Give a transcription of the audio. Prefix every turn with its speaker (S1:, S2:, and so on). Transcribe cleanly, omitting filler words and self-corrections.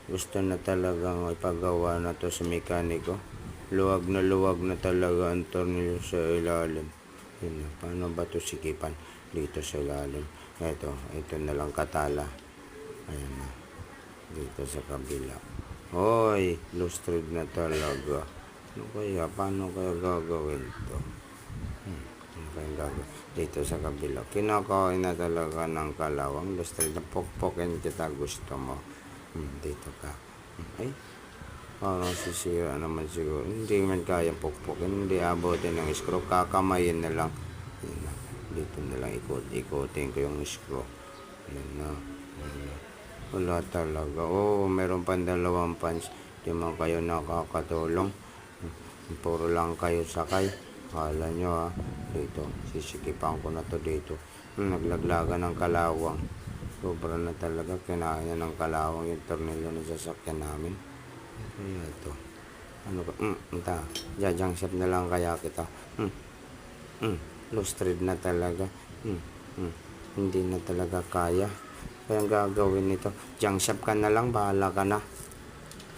S1: Gusto na talagang ipagawa na to sa mekaniko. Luwag na talaga ang tornilyo sa ilalim. Yun na. Paano ba to sikipan dito sa ilalim? Ito na lang katala. Ayan na. Dito sa kabila. Hoy, lustrade na talaga. Paano kaya gagawin to? Ano kaya gagawin? Dito sa kabila. Kinakain na talaga ng kalawang. Lustrade na pokpokin kita, gusto mo. Dito ka. Ay, parang sisira naman siguro. Hindi man kaya pukpukin. Hindi abutin ng screw. Kakamayin na lang. Yan na. Dito na lang ikutin ko yung screw. Yan na. Wala talaga. Meron pa 2 punch. Di man kayo nakakatulong. Puro lang kayo sakay. Kala nyo dito. Sisikipan ko na to dito. Naglaglagan ng kalawang. Sobra na talaga. Kinain na ng kalawang yung tornilyo na sasakyan namin. Kaya ito. Ano ba? Jajang shop na lang kaya kita. Lustrade na talaga. Hindi na talaga kaya. Kaya ang gagawin nito, junk shop ka na lang, bahala ka na.